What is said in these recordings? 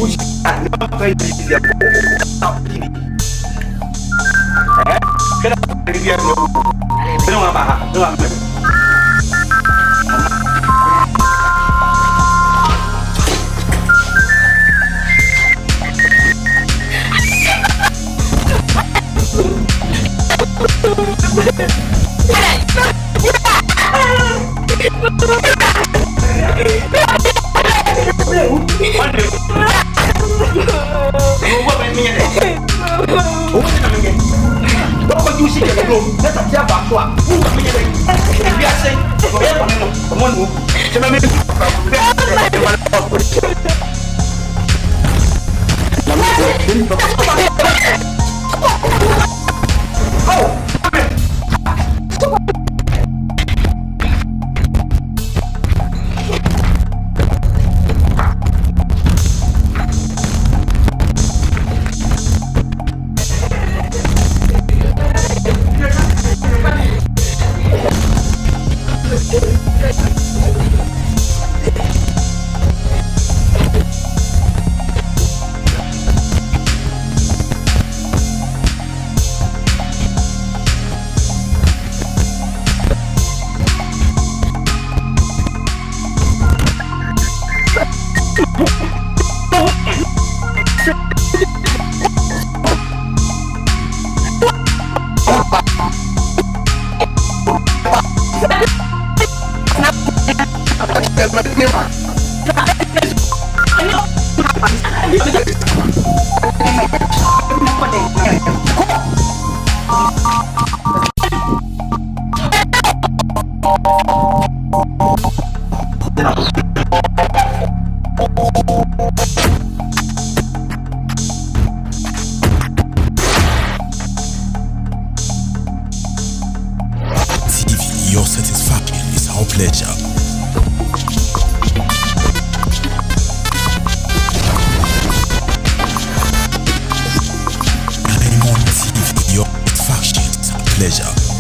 push and not going to see the Your satisfaction is our pleasure. Diamond TV, your satisfaction is our pleasure. Diamond TV, your satisfaction is our pleasure.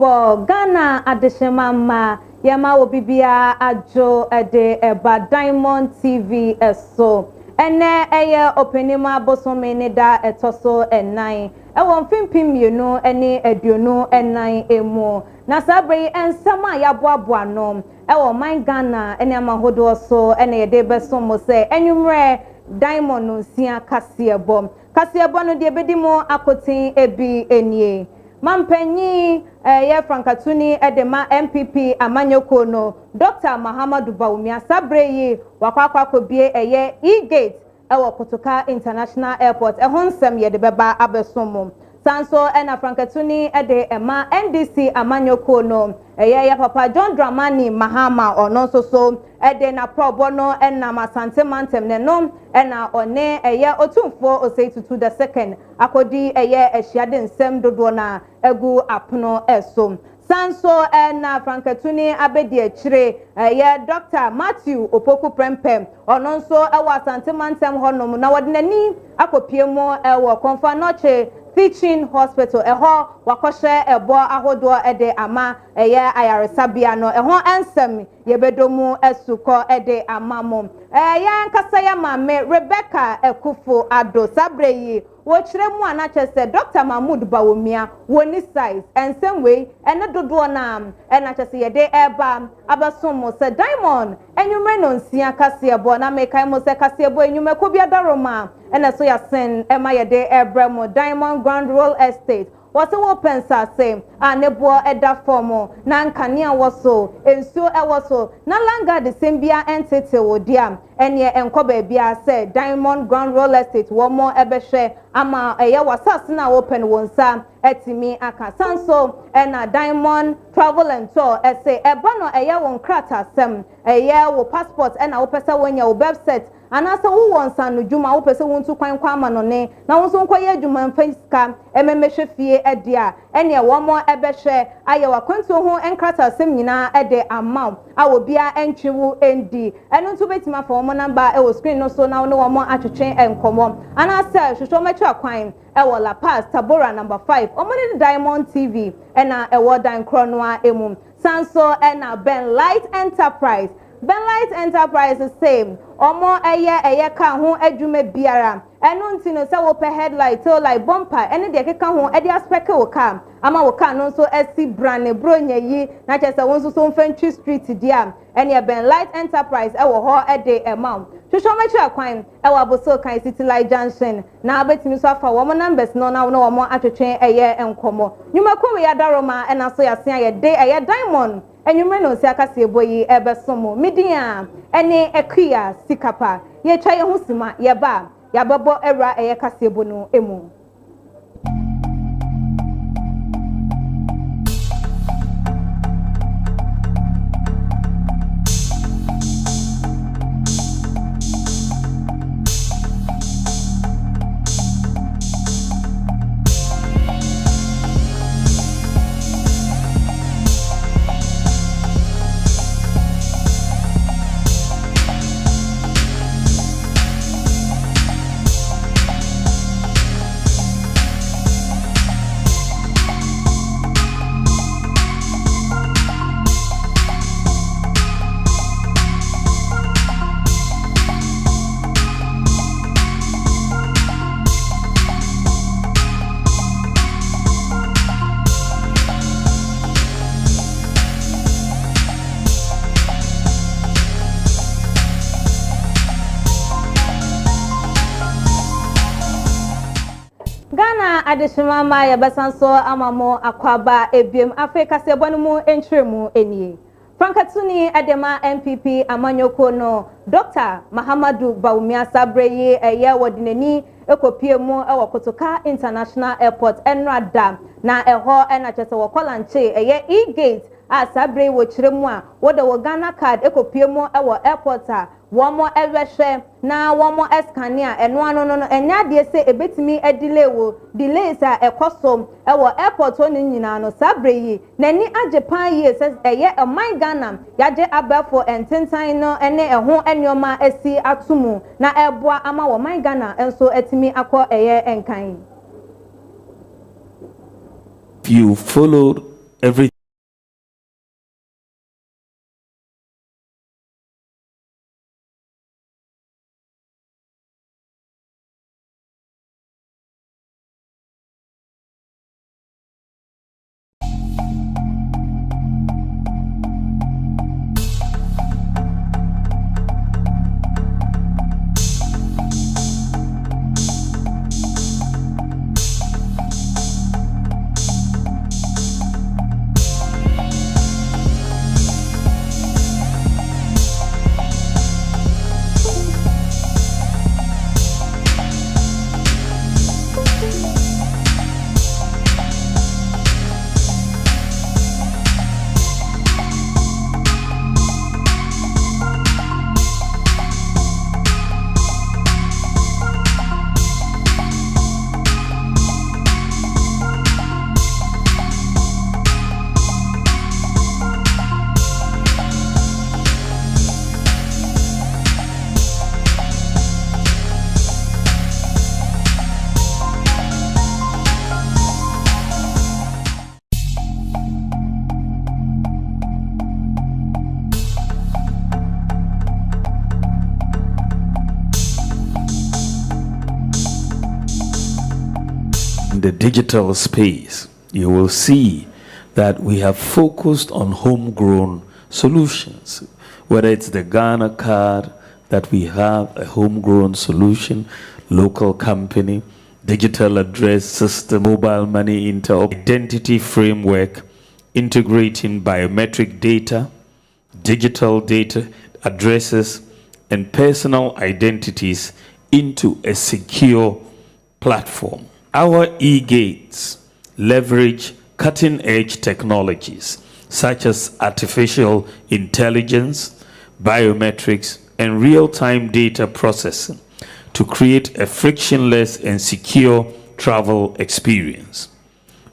For Ghana Adeshemama Yama Obibia Ajo Ede Eba Diamond TV eso ene eye openima bosomene da etoso enan ewon fimpim yenu ene aduonu enan emu na sabre ensama yaboaboa no ewo man Ghana ene amahodo so ene yede besomo se enwumre Diamond nsia kasebo no de bedimo akotin ebi enie Mampenyi ye Frankatuni edema MPP Amanyoko no Dr. Mahamadu Bawumia Sabreyi wakwakwa kobie eye E-Gate ewo Kotoka International Airport ehonsem ye de beba abesomo sanso ena Frankatuni ede ema NDC Amanyoko no eye papa John Dramani Mahama ono so ede na probo no ena masante mantem ne no ena one eye otumfo oseitutu the second akodi eye ehyiade nsem dodo na egu apono eso sanso na frankatuni abedi achire ye Dr. Matthew Opoku Prempem ono nso ewo asantemantam honom na wode nani akopie mu ewo Komfa Noche Teaching Hospital eho wakoshe ebo ahodo ede ama eye ayaresabia no eho ensem yebedomu esuko ede amamo ya nkasa ya mame Rebecca Ekufo Ado Sabreyi wo kire mu anachese Dr. Mahmood Bawumia woni size ensem we ene dodo na enachese yede eba abasomo se Diamond enyume no nsia kase ebo na mekai mo se kase ebo enyume ko bia daroma ene so ya sen ema yede ebremo Diamond Grand Royal Estate wase wo pensa se anebo eda form na nkania woso ensuo ewoso na langa de sembia entity wodia ene enkoba bia se Diamond Grand Royal Estate wo mo ebehwe ama eye wasas na open wonsa etimi aka sanso na Diamond Travel and Tour ese eba no eye won krata sem eye wo passport na wo pesa wonya wo website anasa wo wonsa no djuma wo pese wontu kwan kwa ama no ne na wonso nkoye adwuma mfanska ememehwe fie edia ene wo mo ebehwe aye wakwantu ho enkrata sem nyina ede amount awo bia entwewu endi eno ntu betima fa wo number e wo screen no so na wo mo atwetwe enkomo anasa hwehwe metwa kwan ewo La Paz Tabora number 5 omoni Diamond TV ena ewo dan kronoa emu sanso ena Ben Light Enterprise is same omo eye ka ho adwuma biara eno ntino se wo pe headlight o like bumper ene de keka ho e de aspect wo ka ama wo ka no so esi brand bronya yi na che se won so mfantwi street dia ene Ben Light Enterprise e wo ho e de amount hwehwe mechi akwan e wo aboso kan City Light Junction na abetimi so afa wo mo numbers no na wo mo atwetwe eye enkomo nyuma ko we ya daroma ena so ya sen ye de eye Diamond enyumre no si akase eboyi ebesomo midia ene ekuya sikapa ye twa ye husima ye ba ya babo era eye kase ebo no emu Ghana adishimama ya basanso amamo akwaba ebiem Afrika sebonu mu entremu enie Frankatuni adema MPP amanyoko no Dr. Mahamadu Bawumia Sabreyi eye wodineni ekopie mu ewo Kotoka International Airport enrada na eho enachese wokolanche eye e-gate a Sabreyi wo kiremu a woda wo Ghana card ekopie mu ewo airport a womo ewehwe na womo escanea eno ano no enya de se ebetimi edile wo delays a ekosom ewo airport oni nyina no Sabreyi nani ajepan ye se eye eman Ghana yaje abafo ententan no ene eho enioma esi atumu na eboa ama wo man Ghana enso etimi akọ eye enkan. You followed every the digital space, you will see that we have focused on homegrown solutions. Whether it's the Ghana card, that we have a homegrown solution, local company, digital address system, mobile money identity framework, integrating biometric data, digital data, addresses, and personal identities into a secure platform. Our e-gates leverage cutting-edge technologies such as artificial intelligence, biometrics, and real-time data processing to create a frictionless and secure travel experience.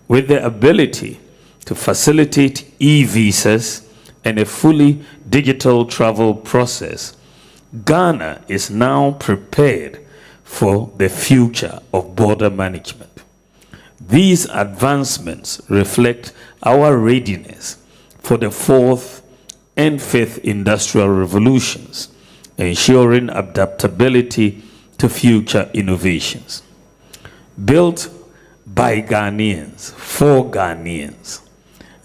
With the ability to facilitate e-visas and a fully digital travel process, Ghana is now prepared for the future of border management. These advancements reflect our readiness for the fourth and fifth industrial revolutions, ensuring adaptability to future innovations. Built by Ghanaians for Ghanaians,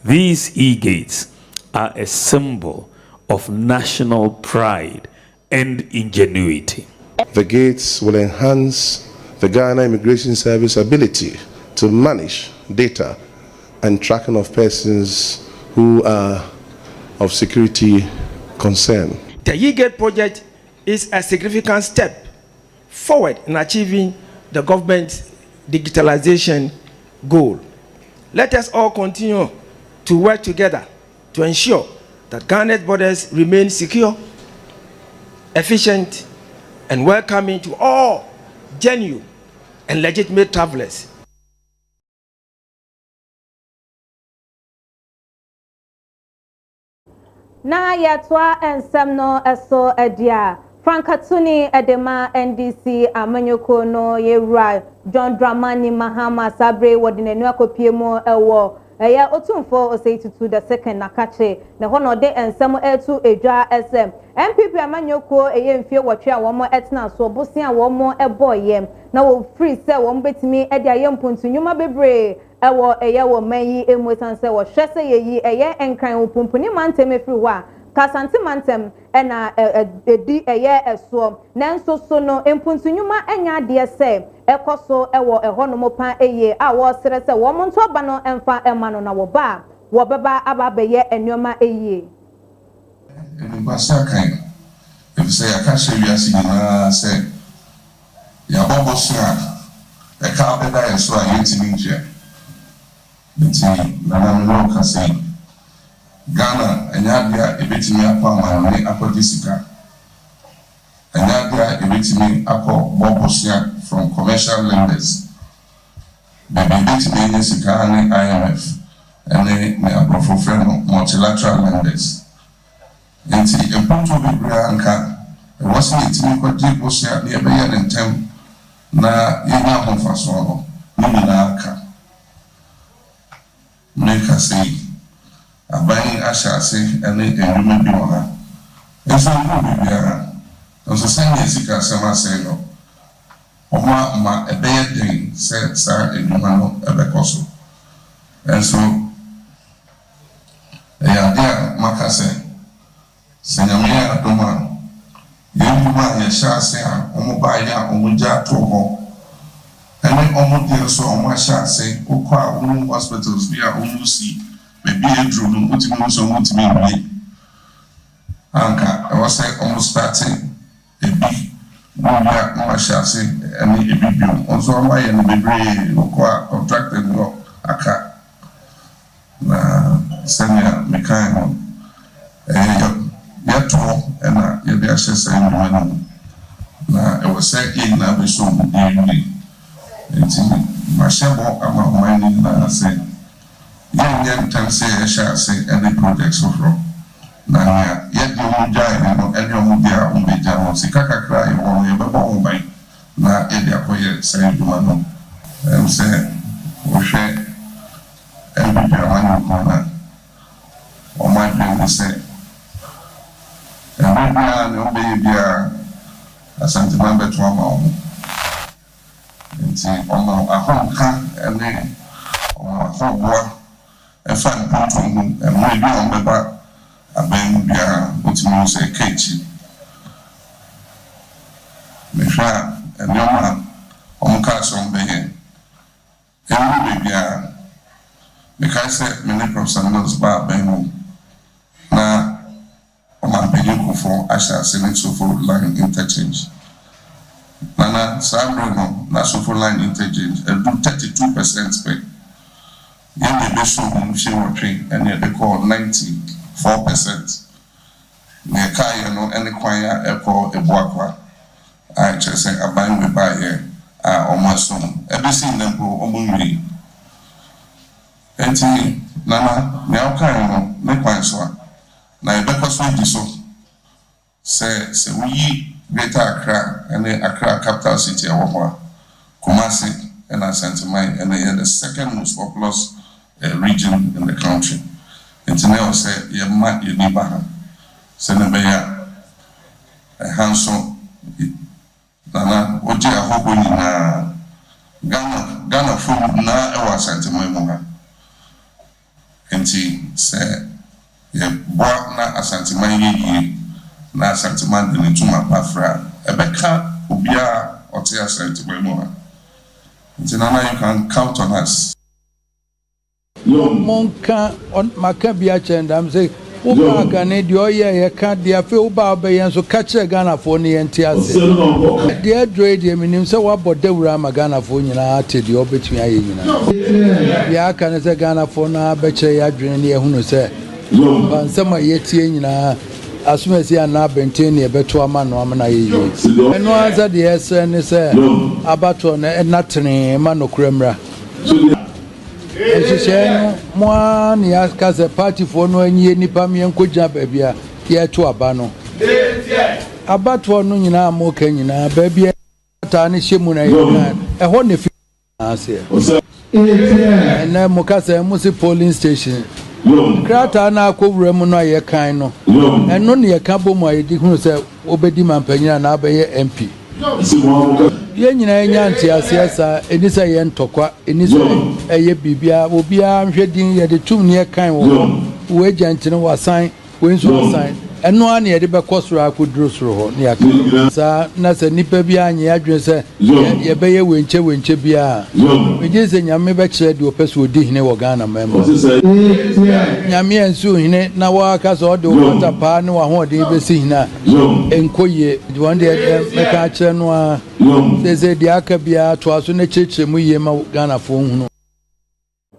these e-gates are a symbol of national pride and ingenuity. The gates will enhance the Ghana Immigration Service ability to manage data and tracking of persons who are of security concern. The e-gate project is a significant step forward in achieving the government's digitalization goal. Let us all continue to work together to ensure that Ghana's borders remain secure, efficient, and welcoming to all genuine and legitimate travelers. Na yatwa ensem no eso edia Frankatuni edema NDC amanyoko no yewra John Dramani Mahama Sabre wodinenu akopiemu ewo eya otumfo oseitutu the second nakache na hono de ensem etu edwa SM MPP amanyoko eye mfie wotwe a womo etna so bosia womo eboye na wo free se wo betimi ede aye mpuntunyuma bebre ewo eye wo manyi emusanse wo hwese yeyi eye enkran opumpuni mantem efiri wa Kasanti mantem ena edi eye eso nanso so no empuntunyuma enya de se ekoso ewo ehonomo pan eye a wo sere se wo monto ba no emfa emano na wo ba wo beba ababeye enyoma eye Mbasa kan efise yakashe wiase nyina se ya boboso a ka beda eso a yetimi nche nti na no kase Ghana enyadia ebetimi akwa amane akodi sika enyadia ebetimi akọ bobosia from commercial lenders maybe ebetimi nye sika ne IMF ene ne abrofo friend multilateral lenders nti empunto bibia anka wasi etimi kwadi bosia ne ebeye ne ntem na yenya hofaso no ni na aka make say aban ashase ene enwuma bi wona eso no bibia nso sanye sika sama say no oma ma ebeye den se sa enwuma no ebekoso enso ya dia makase senyamia adoma yema ya shase a omoba ya omuja to ho ene omodi so omashase okwa omu hospitals bia omusi maybe a drew no ultimate so multi anka I was like almost starting a big mashasi and a big also my and be contracted no aka na senior mechanic yato and the access and na I was saying na be so it's mashabo ama mining na say young time say a shall say any projects of rock. Now, yet you will die no any omudia umbeja no sikaka cry or you babo by na edia koye say you no say we share every man corner or my friend say and no baby asante number 2 ma nti ɔmo ahonka ɛne ɔmo ahoboa ɛfa mponto ho ɛmo bi ɔmo bɛba aban mu biara wotumi sɛ ɛka akyi mehwɛ a nneɛma a ɔmo kaa sɛ ɔmo bɛyɛ ɛmu baabiara mekae sɛ me ne Professor Mills ba aban mu na ɔmampanyin Kufuor ahyɛ ase ne Sofo line interchange na saa bere no na Sofo line interchange ɛdu 32% pɛ yɛn de bɛso ho mfie wɔtwe ɛne yɛde kɔɔ 94%. Na yɛkaa yɛ no ɛne kwan a ɛkɔ Ebuakwa a ɛkyerɛ sɛ aban wɔ baayɛ a ɔmo aso ho ɛbɛsi nnɛ mpo ɔmo nwie ɛnti nana nea ɔkae no ne kwan so a na yɛbɛkɔ so adi so sɛ woyi Greater Accra ɛne Accra capital city ɛwɔ hɔ a Kumasi ɛna Asantewaa ɛna yɛ the second most populous region in the country. Nti na ɔsɛ yɛma yɛni ba ha sɛ ne bɛyɛ ɛha nso nana wogye ahɔhɔ nyinaa Ghana fo nyinaa ɛwɔ Asantewaa mu ha nti sɛ yɛboa na Asantewaa yɛ yie na Asantewaa de ne ntoma pafra ɛbɛka obiara ɔte Asantewaa mu ha nti nana you can count on us. Monka on Macabia Chendam say, Uba Gane, the Oya, can't the affair Uba Bayan, so catch a Ghana for the NTS. Dear Dre, the minim so about the Rama Ghana for you, the obituary. Ya can say Ghana for now, betcha Adrian, who say, and some yet as soon as you are now maintain a better man, no man. And was at the SN is about and nothing, man of Kremra. Eshisheno mwa ni akaze party for no enye nipa me enkoja baabi a ye to abano abato no nyina amoka nyina baabi ta ne hyemu na ye eho ne fi ase na mukasa musi polling station krata na akowura mu no ye kan no eno ne ye ka bomu ayedi hu se obedi mampanyina na abaye MP ye nyina enya ntiasiasa enisa ye ntokwa enisa eye bibia obia nhwedin ye de tum ne kan wo agent ne wasan wo nso wasan eno an ye de bekosoro akoduro soro ho ne aka sa na se nipa bia anye adwen se ye beye wenche bia meje se nyame be kire de opeso odi hine wo Ghana memo nyame ensu hine na wa ka so de wata pa ne wa ho de be si hina enkoye de wande me ka kire no a se de aka bia to aso ne cheche mu ye ma Ghana fo hunu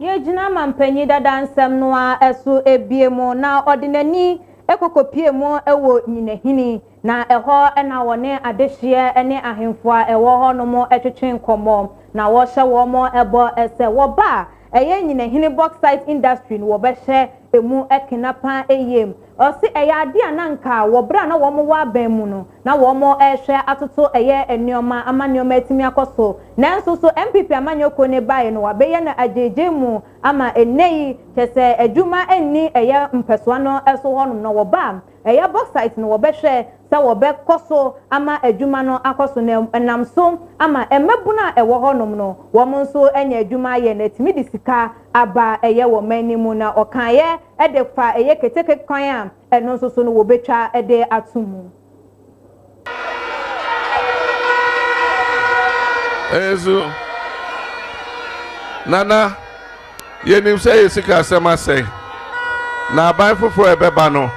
ye jina mampanyi dada nsem no a eso ebiemu na ordinani ekokopie mu ewo nyinahini na eho na wone adehye ene ahemfo a ewo ho no mo etwetwen komo na wo hye wo mo ebo ese wo ba eye nyinahini bauxite industry no wo behye emu ekinapa eyem osi eya ade ananka wo bra na wo mo wa ban mu no na wo mo ehwe atoto eye enioma amanioma etimi akoso nanso so MPP amanyoko ne bae no wabeye na ajeje mu ama enei kese adwuma enni eye mpesoa no eso honum no wo ba eye bauxite no wo behwe sa wo be koso ama adwuma no akoso na namso ama emebuna ewo honum no wo mo nso enya adwuma ye na etimi disika aba eye wo manimu na okaye ede fa eye keteke kwan a eno nso so no wo betwa ede atumu Ezu Nana yenim say yesika asema say na aban foforo ebeba no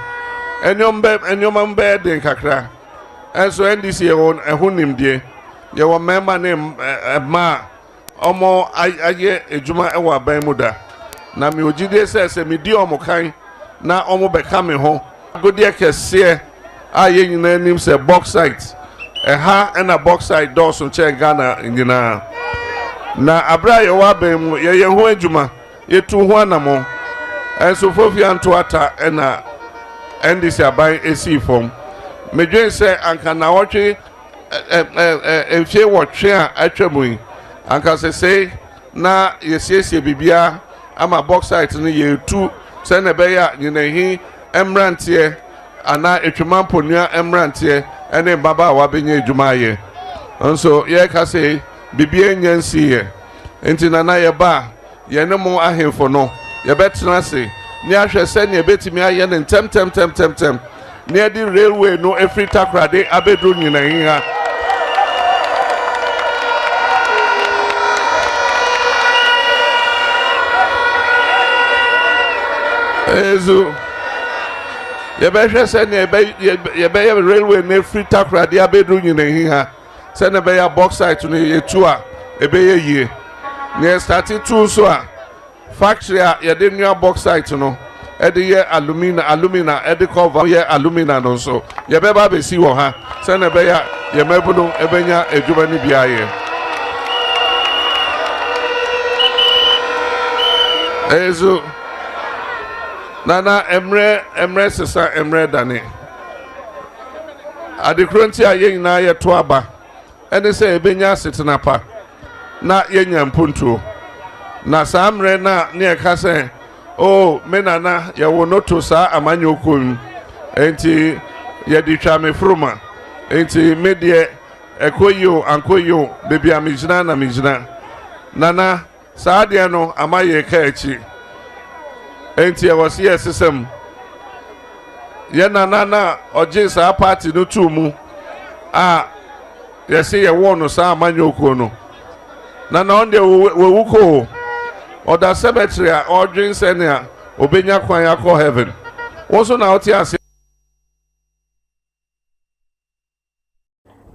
enyom be den kakra enso NDC ehunimdie ye wo member name ma omo aye ejuma ewa aban mu da na me ogide se me di omo kan na omo beka me ho godie kese aye nyina nim se bauxite ha na bauxite doso che Ghana nyina na abra ye wa aban mu ye ho ejuma ye tu ho anamo enso fofi anto ata na NDC aban esi form medwen se anka na wotwe efie wotwe a atwamu anka se na yesiesie bibia ama bauxite no ye tu se na be ya nyinahi emrantie ana etwemamponua emrantie ene baba wa benye adwuma ye nso ye ka se bibie nyansiye enti na yeba yene mo ahemfo no yebetena se ni ahwe se ne betimi aye ne tem ne di railway no every takrade abedru nyina hinha ezu yebehwe se ne yebe railway ne every takrade abedru nyina hinha se ne be ya box site no yetu a ebe ye ne started to so a factory a yede nua box site no e de ye alumina e de cover ye alumina no so ye be ba be si wo ha se ne be ya ye mabu no e benya adwuma ni bia ye ezo nana emre sesa emre dane adekronti a ye nyina ye to aba ene se e benya setena pa na ye nya mpuntuo na samre na ne ka se oh menana ye wo noto sa amanyokon enti ye di twa me fruma enti me de ekoyo ankoyo bebi amijina na mijina nana saa de no amaye ka echi enti e wose ye sesem ye nana na oje sa party no tumu a ye se ye wo no sa amanyokon no nana on de we wuko oda cemetery a ordering senior obenya kwan yakọ heaven wonso na oti ase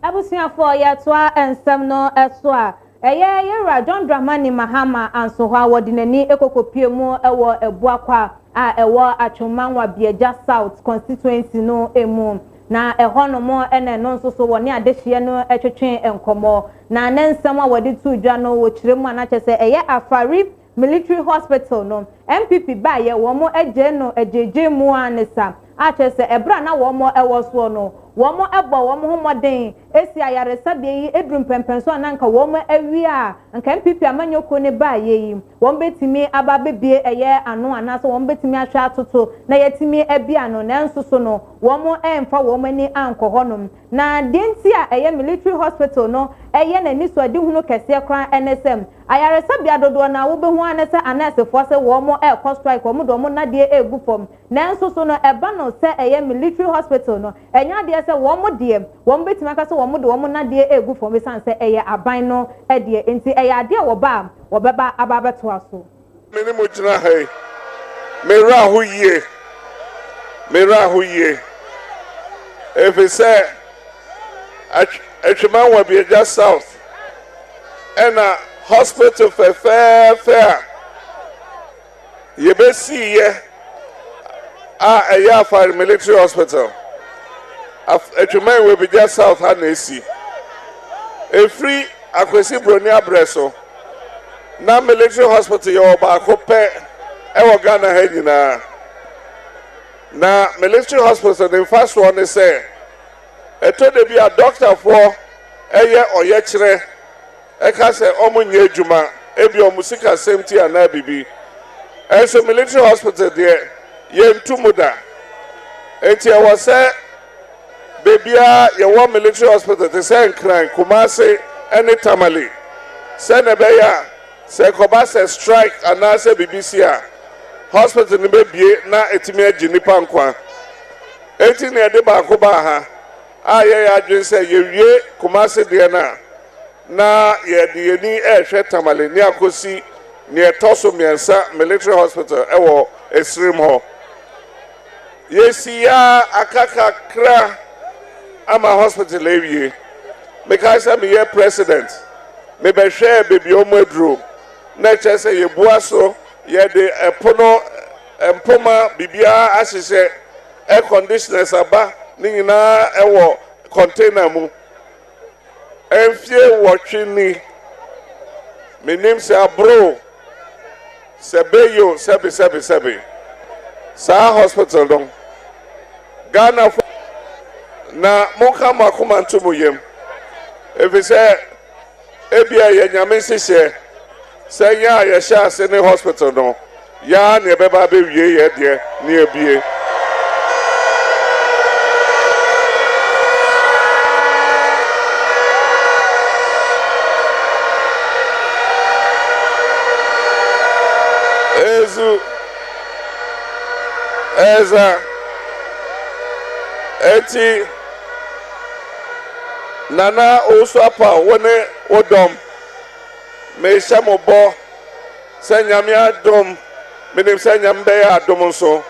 abusuafo ya toa ensem no eso a eye yera John Dramani Mahama anso ho awodinani ekokopie mu ewo ebuakwa a ewo atwomanwa Bieja South constituency no emu na ehono mo ene no nso so woni adehie no etwetwe enkomo na nensem a wodi tu dwa no wo kiremu anachese eye Afari military hospital no MPP ba ye wo mo eje no ejeje mu anesa achese ebra na wo mo ewo so no wo mo ebo wo mo homoden esi ayaresa de yi edrum pempenso ananka wo mo awi a nka MPP amanyoko ne ba ye yi wo betimi aba bebie eye ano anaso wo betimi ahwa atoto na yetimi abia no na nsoso no wo mo emfa wo mo ni ankohonom na denti a eye military hospital no eye na ni so ade hunu kese kran NSM ayaresa bia dodo na wo behu anesa anese fo se wo mo e strike wo mo do mo na de egu fom na nsoso no eba no se eye military hospital no enya de se wo mo de wo betimi aka se wo mo de wo mo na de egu fom be san se eye aban no e de enti eye ade wo ba wo beba ababeto aso meni mo jina hai mera ho ye efe se atwema wa Bieja South ena hospital fair yebesi ye a eya Afari military hospital atwema wa Bieja South ha na esi efri akwesi broni abreso na military hospital yo ba ko pe e wo Ghana ha nyina na military hospital the first one is say eto de bi a doctor for eye oye kire e ka se omunye adwuma e bi omusika semti ana bibi e so military hospital there ye ntumuda enti e wo se bebia ye wo military hospital te se nkran Kumasi ene Tamale se ne be ya se koba se strike ana se BBC a hospital ni bebie na etimi agi nipa nkwa enti ne de ba ko ba ha aye ya dwen se ye wie Kumasi de na ye de ni ehwe Tamale ni akosi ni etoso miensa military hospital ewo Esrim ho yesi ya akaka kra ama hospital ewie mekaisa me ye president me be hwe bebi omedro na chese ye buaso ye de epono empoma bibia asese air conditioners aba ni nyina ewo container mu enfie wotwe ni menim se abro sebeyo sebe sa hospital don Ghana na monka makoma ntomo yem efise ebia ye nyame sese se ya ye sha se ne hospital no ya ne beba be wie ye de ne ebie Yesu Eza Eti Nana Oswapa Wone Odom Meisha Mobo Senyamia Dom Minim Senyambeya Domonso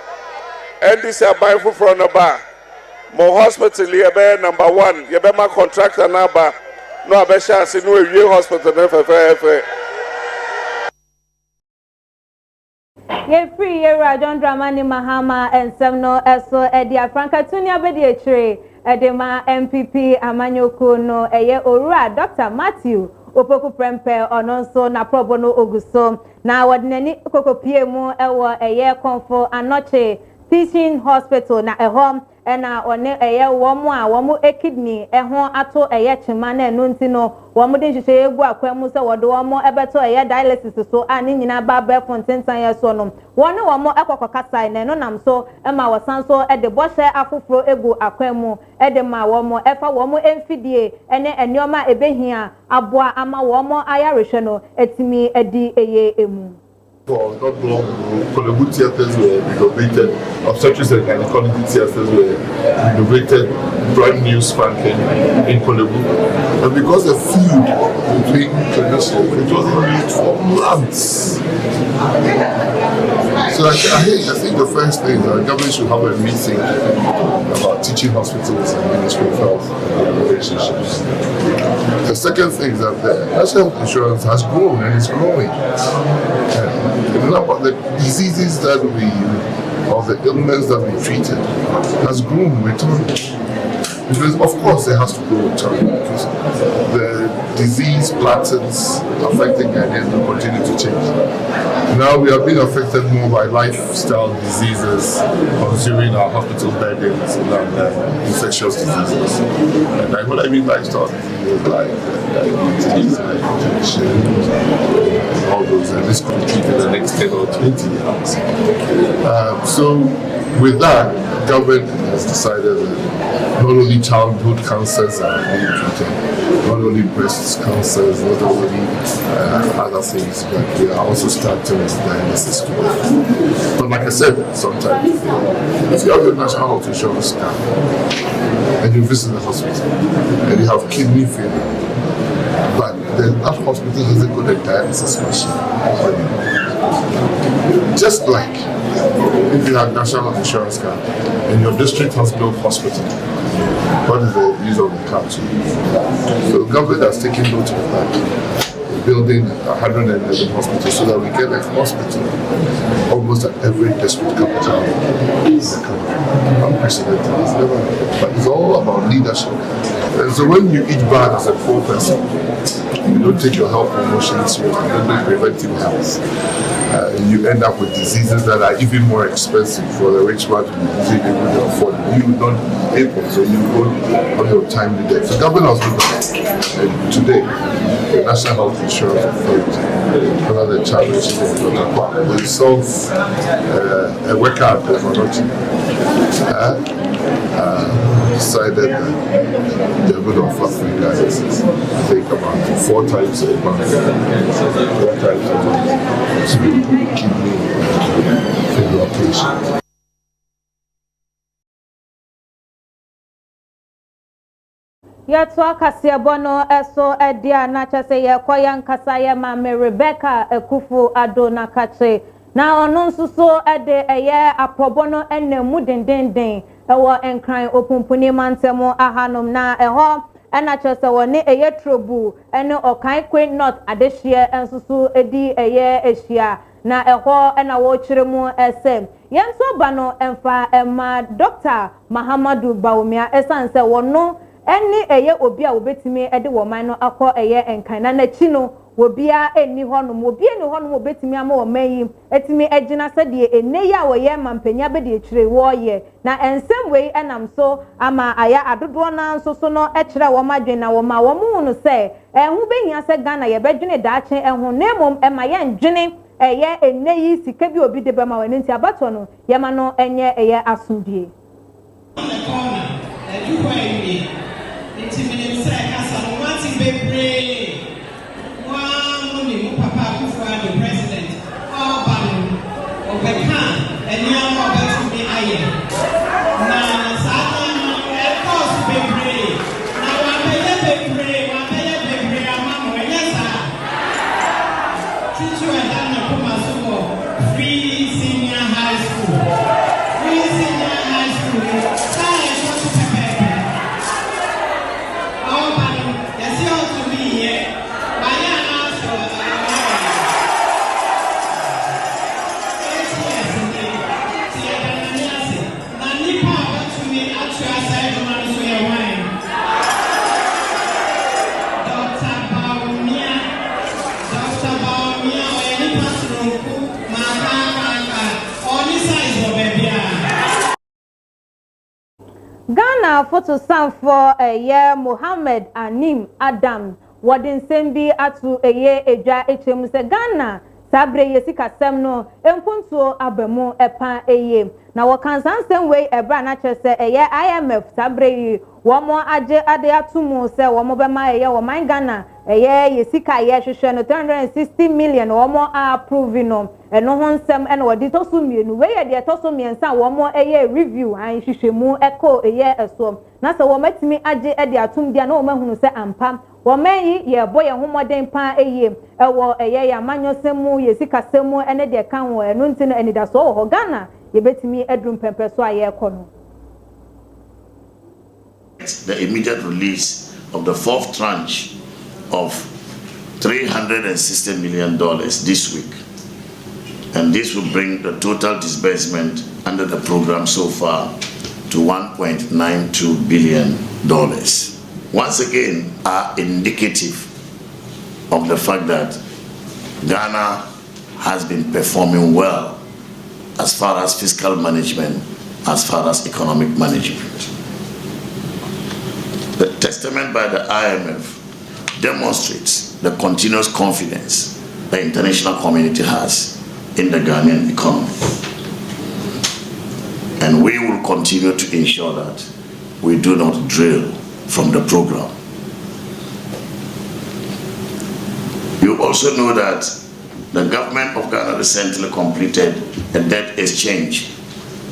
and this is a from the bar. More hospital yebe number 1 yebe ma contractor naba no abesha se no ewie hospital na fefe ye free ye John Dramani Mahama ensem no eso edi afranka tuni abedi echire edema MPP Amanyoko no eye Owura Dr. Matthew Opoku Prempe ononso na probono oguso na wadnani kokopie mu ewo eye Komfo Anoche Teaching Hospital na ehom ena one eye womu a womu kidney eho ato eye chima na enu nti no womu de hwehwe egu akwam se wodo womu ebeto eye dialysis so ani nyina ba be fontentan ye so no wone womu ekokokasa na enu nam so ema wosan so de bohye afoforo egu akwam de ma womu efa womu emfidie ene enioma ebehia aboa ama womu ayarehwe no etimi edi eye emu. For not long ago, Kolebu theaters were renovated, obstetrics and gynecology theaters were renovated, brand new spanking in Kolebu. And because the feud between clinicians, it wasn't used for months. So I think the first thing is that the government should have a meeting about teaching hospitals and Ministry of Health and their relationships. The second thing is that the national health insurance has grown and is growing. The number of the diseases that or the illness that we treated has grown with time. Because of course it has to grow with time because the disease patterns affecting Ghanaians will continue to change. Now we are being affected more by lifestyle diseases, consuming our hospital beddings and infectious diseases. And what I mean by lifestyle diseases like diabetes, hypertension, and all those, and this could be treated in the next 10 or 20 years. So with that, government has decided that not only childhood cancers are being treated, not only breast cancers, not only other things, but we are also starting with dialysis today. But like I said, sometimes if you have your national health insurance card and you visit the hospital and you have kidney failure, but then that hospital hasn't got a dialysis machine. Just like if you have national health insurance card and your district has no hospital, what is the use of the card? So the government has taken note of that. Building 111 hospitals so that we get a hospital almost at every district capital in the country. Unprecedented. It's never, but it's all about leadership. And so when you eat bad as a poor person, you don't take your health promotion seriously, you don't do preventive health. You end up with diseases that are even more expensive for the rich man to be able to afford. You will not be able, so you won't have your time to death. So government has looked at it. And today, the National Health Insurance Authority, one of the challenges they solve a worker at the Manochi, decided that they're going to offer free dialysis. I think about 4 times a month. 4 times a month to kidney failure patients. Yeto akasiebo no eso edia na chese ye koya nkasa ye mame Rebecca Akufo-Addo na kache na ono nsuso ede eye aprobono enemu dendenden ewo enkran opumpuni mantemo ahanom na eho ena chese woni eye trobu ene okan Queen North adehie ensuso edi eye ehia na eho ena wo chiremu ese yenso bano emfa ema Dr. Mahamadu Bawumia esanse wono eni eye obi a obetimi ede woman no akọ eye enkan na nachi no wobia eni honum obi eni honum obetimi ama woman yi etimi agina sede ene ya woye mampanya be de chire wo ye na ensem wei enam so ama aya adodo na nso so no ekire wo madwen na wo ma wo mu no se ehu behia se Ghana ye bedwene daache ehu nemom ema ye ndwene eye ene yi sika bi obi de be ma wani nti abato no ye ma no enye eye asundie It's even inside Castle, what's in Bebre? One money, Papa, the president, all Obeka, and you are about to be iron. Now, Satan, of course, be brave. Now, I'm a brave, yes, sir. Teach you and Dana Kumasuko, free senior high school. Free senior high school. That is what to prepare. Oh, but yes, you ought to be here. But yeah, also, Ghana photo stand for Mohammed Anim Adam Wadin Sembi atu eja HM se Ghana sabre yesika sem no empuntuo abemu epa na wakansan sem we ebra na chese IMF sabre yi womo age ade atumu se womo bema woman Ghana yesika hwehwe no 360 million womo approve no eno ho nsem ena wadi to so mienu we de to so miensa womo review an hwehwemu eko eso na se womatimi age ade atum dia na womahunu se ampa woman ye boy homoden pa ewo ya manyosemu yesika semu ene de kan wo eno ntino enida so ho Ghana yebetimi edrum pempeso ayeko no. The immediate release of the fourth tranche of $360 million this week, and this will bring the total disbursement under the program so far to $1.92 billion. Once again, are indicative of the fact that Ghana has been performing well as far as fiscal management, as far as economic management. The testament by the IMF demonstrates the continuous confidence the international community has in the Ghanaian economy. And we will continue to ensure that we do not drill from the program. You also know that the government of Ghana recently completed a debt exchange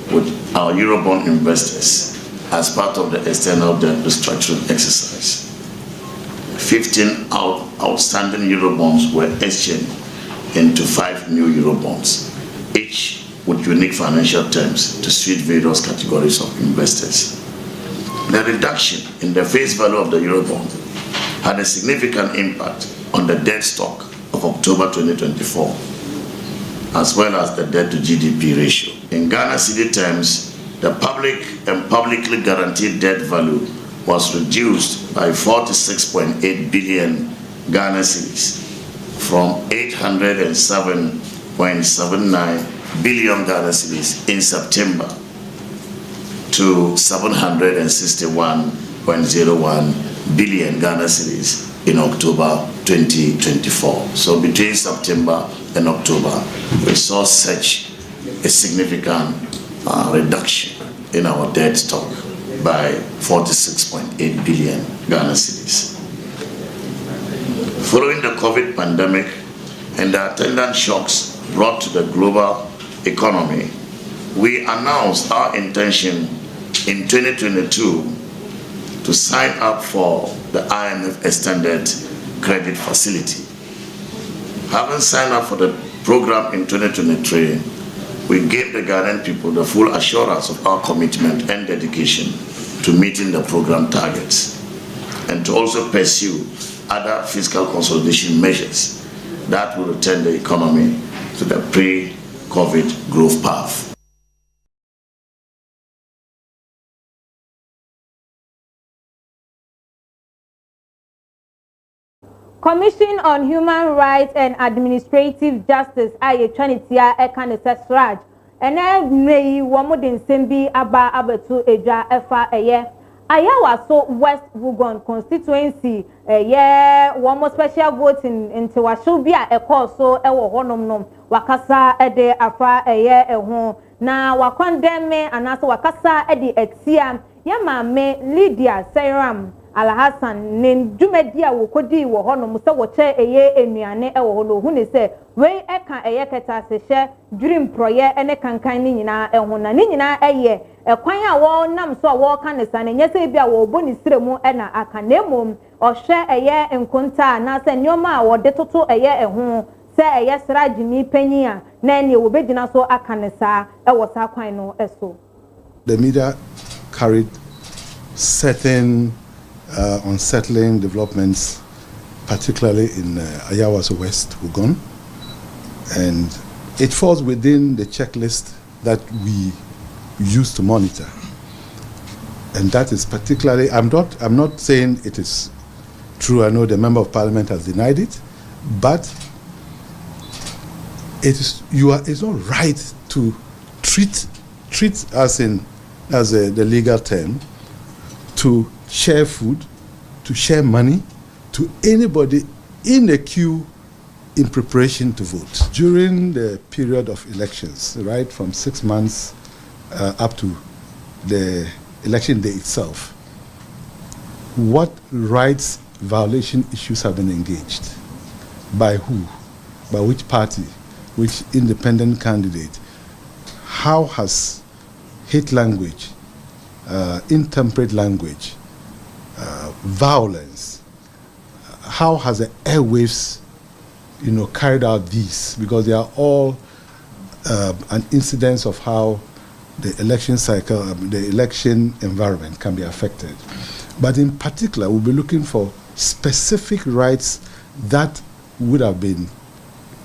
with our Eurobond investors as part of the external debt restructuring exercise. 15 outstanding Eurobonds were exchanged into 5 new Eurobonds, each with unique financial terms to suit various categories of investors. The reduction in the face value of the Eurobond had a significant impact on the debt stock of October 2024, as well as the debt to GDP ratio. In Ghana cedi terms, the public and publicly guaranteed debt value was reduced by 46.8 billion Ghana cedis from 807.79 billion Ghana cedis in September to 761.01 billion Ghana cedis in October 2024. So between September and October, we saw such a significant reduction in our debt stock by 46.8 billion Ghana cedis. Following the COVID pandemic and the attendant shocks brought to the global economy, we announced our intention in 2022 to sign up for the IMF Extended Credit Facility. Having signed up for the program in 2023, we gave the Ghanaian people the full assurance of our commitment and dedication to meeting the program targets, and to also pursue other fiscal consolidation measures that will return the economy to the pre-COVID growth path. Commission on Human Rights and Administrative Justice Chanitia Ekanese Sraj ene nei womodin sembi aba abetu eja efa ayawa so West Wugon constituency womo special voting into washubia ekoso ewo honom nom wakasa ede afa eho na wakondeme anaso wakasa ede etia ya mame Lydia Sairam Alhassan ne dwumadi a wokodi wo ho no mo se wo che eye enuane e wo ho no hu ne se we eka eye keta se hye dwirim proye ene kankan ni nyina ho na ni nyina eye ekwan a wo nam so wo ka ne sa ne nyese bia wo bo ni siremu na aka na emom ohwe eye enkonta na se nyoma a wo de toto eye ho se eye sragimi panyi a na ne wo begina so aka ne sa e wo sa kwan no eso. The media carried certain unsettling developments, particularly in Ayawaso West, Wugon, and it falls within the checklist that we use to monitor. And that is particularly, I'm not saying it is true. I know the Member of Parliament has denied it, but it's not right to treat as the legal term, to share food, to share money to anybody in the queue in preparation to vote. During the period of elections, right, from 6 months up to the election day itself, what rights violation issues have been engaged? By who? By which party? Which independent candidate? How has hate language, intemperate language, violence, how has the airwaves, carried out these? Because they are all an incidence of how the election cycle, the election environment can be affected. But in particular, we'll be looking for specific rights that would have been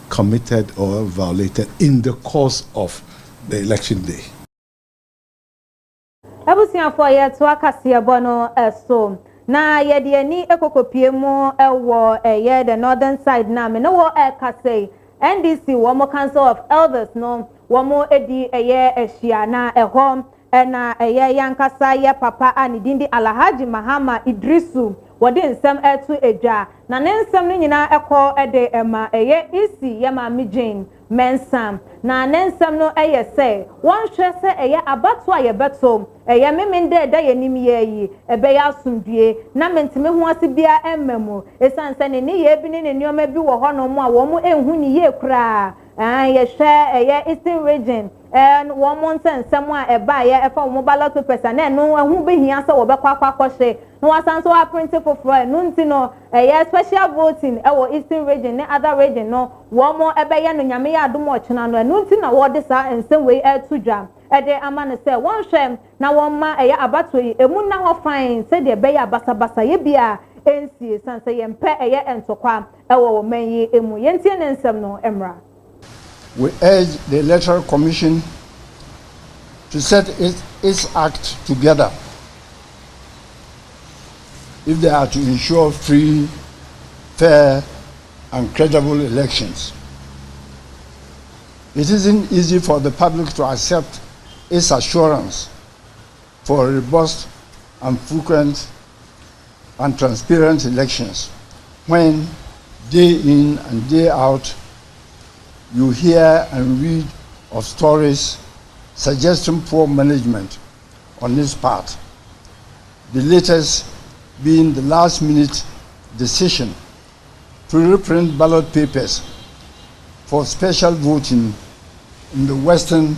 committed or violated in the course of the election day. Abusia for ye to akase bono eso na ye de ani ekokopie mu ewo ye the northern side na me no wo ekase NDC wo mo Council of Elders no wo mo edi eye ehia na ehom na eye yankasa ye papa ani dindi Alhaji Mahama Idrisu wodi nsem etu edwa na ne nsem no nyina ekọ ede ema eye isi ye ma Jane Mensam na ne nsem no eye se won hwe se eye abato a ye beto eye memende da ye nim ye yi ebe ya asumdue na mentime ho ase bia emmemu esanse ne ye bi ne nioma bi wo ho no mo a wo mo enhu ni ye kura ye hwe eye Eastern region and one month and someone a buy a phone ballot person no who be here so obekwa no asan so print for no a special voting our Eastern region other region no one more ebeye no nyame ya adom ochina no nunti na wo de sa ensem we to dwam e de amane say one hwem na one ma eye abato yi emu na ho fine say de ebeye abasa ye bia ensie sanse ye mpe eye entokwa e wo man yi emu ye ntie ne nsem no emra. We urge the Electoral Commission to set its act together if they are to ensure free, fair, and credible elections. It isn't easy for the public to accept its assurance for robust and frequent and transparent elections when day in and day out you hear and read of stories suggesting poor management on its part. The latest being the last-minute decision to reprint ballot papers for special voting in the western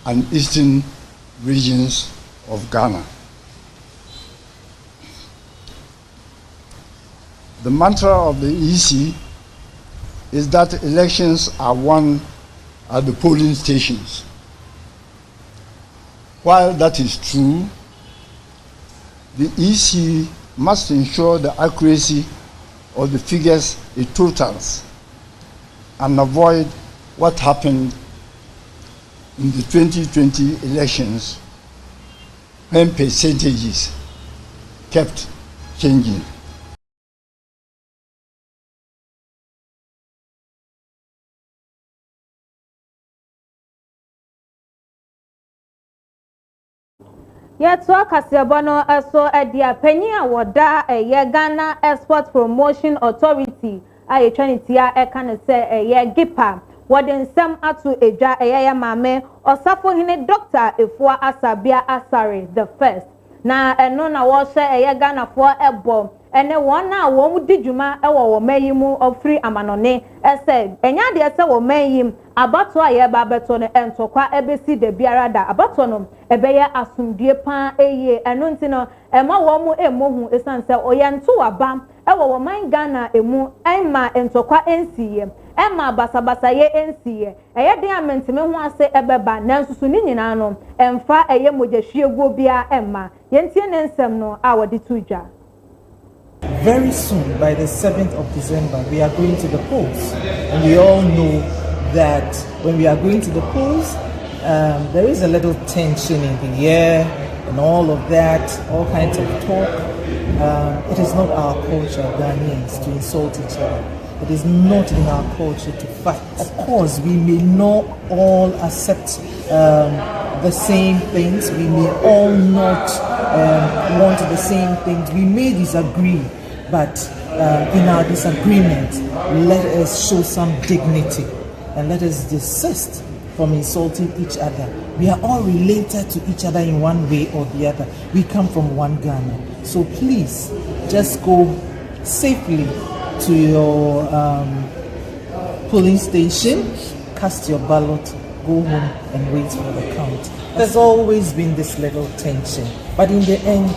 and eastern regions of Ghana. The mantra of the EC is that elections are won at the polling stations. While that is true, the EC must ensure the accuracy of the figures it totals and avoid what happened in the 2020 elections when percentages kept changing. Yet to Akasiabono also at the Penya Wada a ye Ghana Export Promotion Authority. I Trinitia Ekan say a ye gipa. What in some atu eja a ya mame or suffer hine doctor if wa asabia asari the first. na eno na wo hye eye Ghana fo ebo ene won na wo mu di dwuma ewo wo mayimu ofri amanone ese enya de ese wo mayim abato aye ba beto no entokwa ebesi de biara da abato no ebeye asumdue pa eye eno ntino ema wo mu emohu esanse oyanto waba ewo wo man Ghana emu ema entokwa ensiye ema basabasa ye ensiye eye de amentime ho ase ebeba nansusu ni nyina no emfa eye mogahwiegu bia ema yentie nensem no a wodi tuja. Very soon, by the 7th of December, we are going to the polls. And we all know that when we are going to the polls, there is a little tension in the air and all of that, all kinds of talk. It is not our culture, Ghanaians, to insult each other. It is not in our culture to fight. Of course, we may not all accept the same things. We may all not want the same things. We may disagree, but in our disagreement, let us show some dignity and let us desist from insulting each other. We are all related to each other in one way or the other. We come from one Ghana. So please, just go safely to your polling station, cast your ballot, go home and wait for the count. There's always been this little tension, but in the end,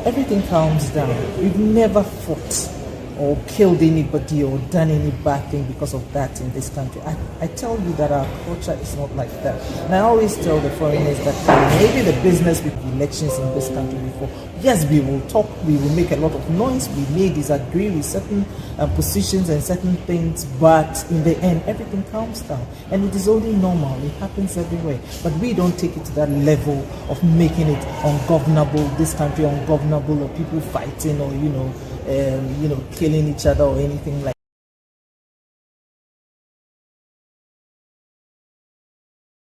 everything calms down. We've never fought or killed anybody or done any bad thing because of that in this country. I tell you that our culture is not like that. And I always tell the foreigners that maybe the business with elections in this country before, yes, we will talk, we will make a lot of noise, we may disagree with certain positions and certain things, but in the end, everything calms down. And it is only normal, it happens everywhere. But we don't take it to that level of making it ungovernable, this country ungovernable, or people fighting or, killing each other or anything like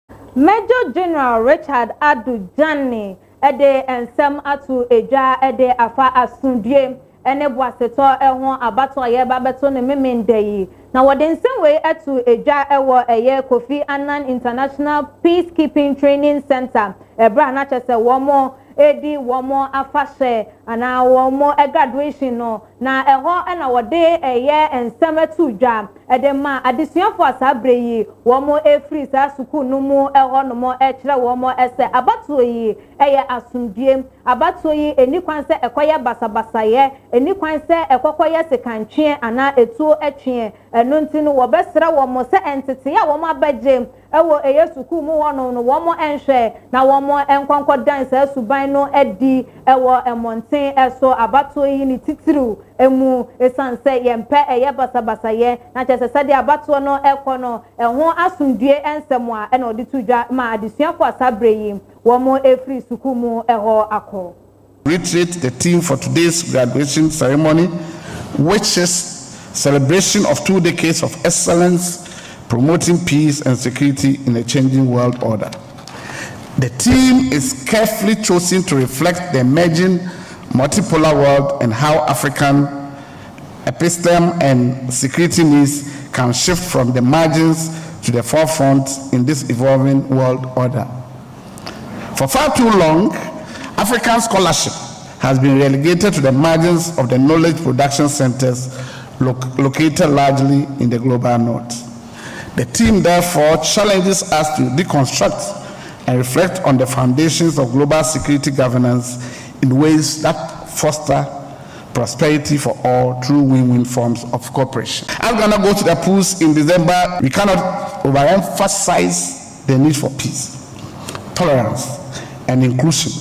that. Major General Richard Adujani ede ensem atu eja ede afa asundie ene boaseto ehon abato aye babeto ne memendei na wode nsem we atu eja ewo eye Kofi Annan International Peacekeeping Training Center ebra na chese womo edi womo afashe ana womo graduation no na eho na wode eye ensem atu dwa ede ma adesuafo asabre yi womo efri sa suku no mu eho no mo ekire womo ese abato yi eye asundie abato yi eni kwanse ekoye basabasaye eni kwanse ekokoye sekantwe ana etu etwe eno ntino wo besra womo se entity ya womo abajem ewo eye suku mu wono no womo enhwe na womo enkwankwo dance suban no edi ewo emonten eso abato yi ni titiru emu esanse yempe eye basabasaye na chese sade abato no ekono eho asundue ensemo a ena odi tudwa ma adesuafo asabre yi womo efri suku mu eho akọ. Reiterate the theme for today's graduation ceremony, which is celebration of 2 decades of excellence, promoting peace and security in a changing world order. The theme is carefully chosen to reflect the emerging multipolar world and how African episteme and security needs can shift from the margins to the forefront in this evolving world order. For far too long, African scholarship has been relegated to the margins of the knowledge production centers located largely in the global north. The team therefore challenges us to deconstruct and reflect on the foundations of global security governance in ways that foster prosperity for all through win-win forms of cooperation. I'm going to go to the polls in December. We cannot overemphasize the need for peace, tolerance, and inclusion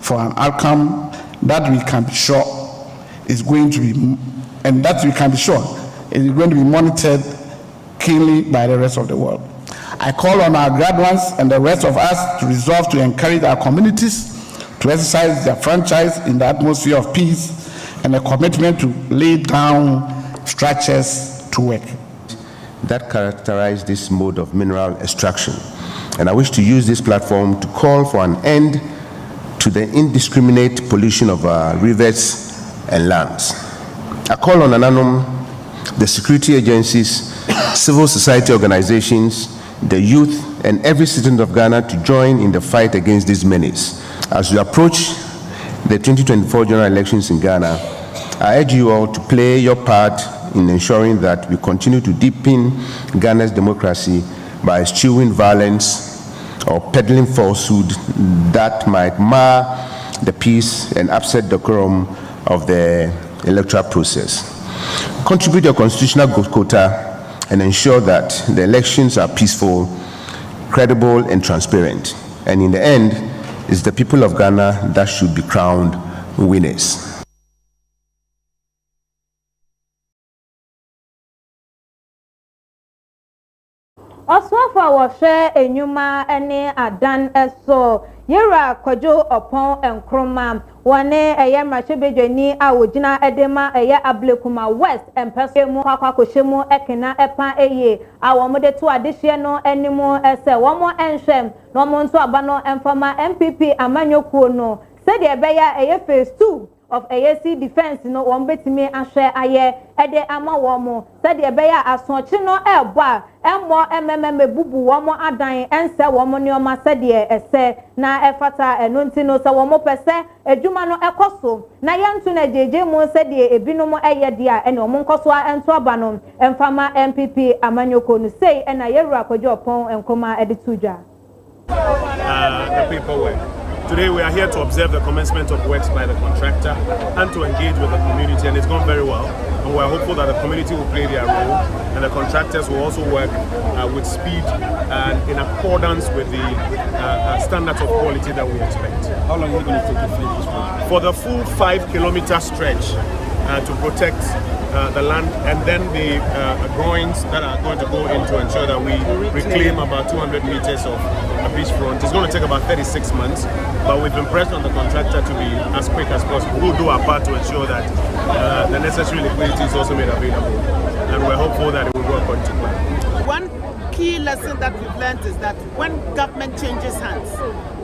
for an outcome that we can be sure is going to be, and that we can be sure is going to be monitored keenly by the rest of the world. I call on our graduates and the rest of us to resolve to encourage our communities to exercise their franchise in the atmosphere of peace and a commitment to lay down structures to work. That characterize this mode of mineral extraction. And I wish to use this platform to call for an end to the indiscriminate pollution of our rivers and lands. I call on ANANOM, the security agencies, civil society organizations, the youth, and every citizen of Ghana to join in the fight against this menace. As we approach the 2024 general elections in Ghana, I urge you all to play your part in ensuring that we continue to deepen Ghana's democracy by eschewing violence or peddling falsehood that might mar the peace and upset decorum of the electoral process. Contribute your constitutional quota and ensure that the elections are peaceful, credible, and transparent. And in the end, it's the people of Ghana that should be crowned winners. Oswafa wa hwe enyuma ene adan eso yera kwajo opon enkroma wane eye mrachebedwani a wogina edema eye ablekuma west empese mu kwakwakohemu ekena epa eye awomode to adehye no enimu ese womo enhwem no mo nso aba no emfama MPP amanyokuo no said ebeya eye phase 2 of AAC defense no won betimi ahwe aye ede ama womo said ebeya asonche no ebo a emmo emmemme bubu womo adan ense womo ne oma said ese na efata enonti no se womo pese adwuma no ekoso na yentu na jeje mu said ebinom eye dia ene womo nkoso ento aba no emfama MPP amanyoko no sei ena yewura kwajo pon enkoma ede tuja the paperwork. Today we are here to observe the commencement of works by the contractor and to engage with the community, and it's gone very well. And we're hopeful that the community will play their role and the contractors will also work with speed and in accordance with the standards of quality that we expect. How long are you going to take to finish this project? For the full 5-kilometer stretch to protect the land, and then the drawings that are going to go in to ensure that we reclaim about 200 meters of a beachfront. It's going to take about 36 months, but we've been pressed on the contractor to be as quick as possible. We'll do our part to ensure that the necessary liquidity is also made available, and we're hopeful that it will work according to plan. One key lesson that we've learned is that when government changes hands,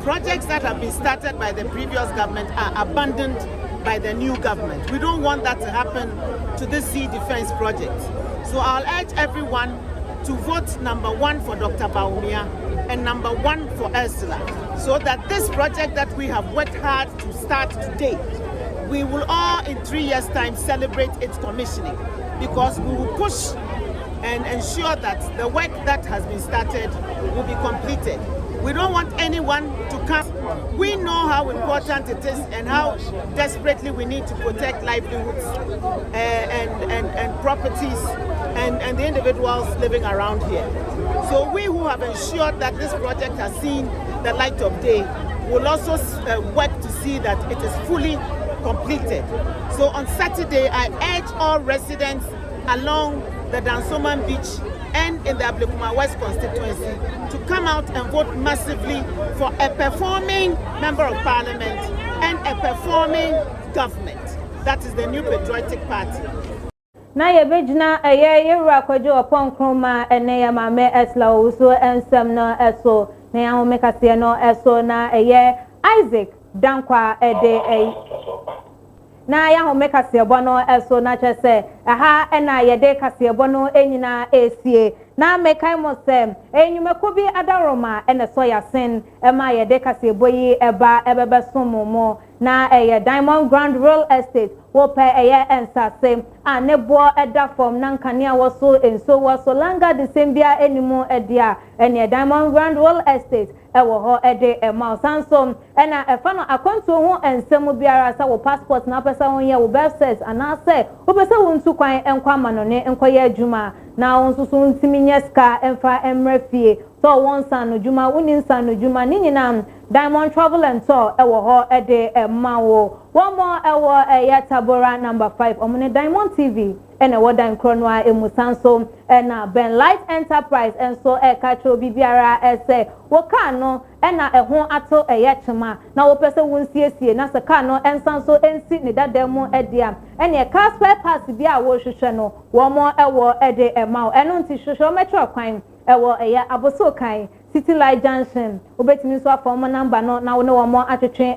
projects that have been started by the previous government are abandoned by the new government. We don't want that to happen to this sea defense project. So I'll urge everyone to vote number 1 for Dr. Bawumia and number 1 for Ursula, so that this project that we have worked hard to start today, we will all in 3 years' time celebrate its commissioning, because we will push and ensure that the work that has been started will be completed. We don't want anyone to come. We know how important it is and how desperately we need to protect livelihoods and properties and the individuals living around here. So we who have ensured that this project has seen the light of day will also work to see that it is fully completed. So on Saturday, I urge all residents along the Dansoman Beach and in the Ablekuma West constituency to come out and vote massively for a performing member of parliament and a performing government. That is the New Patriotic Party. Na yebejina yewura kwajo opon kroma ene ya mame esla uso ensem no eso na ya home kase no eso na Isaac Dankwa ede na ya home kasebo no eso na chese aha ena yede kasebo no enyina esie na mekai mosem enyumeko bi adaroma ene so yasen ema yede kasebo yi eba ebebe somomo na Diamond Grand Real Estate wo pe ensase anebo eda form nankania woso enso woso langa December enimu edia ene Diamond Grand Real Estate ewo ho ede ema sansom ena efano akonto ho ensemu biara sa wo passport na pesa ho ye wo birth cert anase wo pesa wo ntu kwan enkwa manone enkoye adwuma na onsusu ntiminye ska emfa emrefie so won sanu dwuma unin sanu dwuma ni nyina Diamond Travel and Tour ewo ho ede emawo one more ewo Tabora number 5 omune Diamond TV ene wodan kronwa emusanso ena Ben Light Enterprise enso kacho bibiara ese woka no ena eho ato chema na wo pese wonsiesie na se ka no ensanso ensi ne dademu edia ene car spare parts bia wo hwehwe no wo mo ewo ede emawo eno nti hwehwe metro kwan ewo aboso kan City Light Junction obetimi so afọ mo number no na wo ne wo mo atwetwe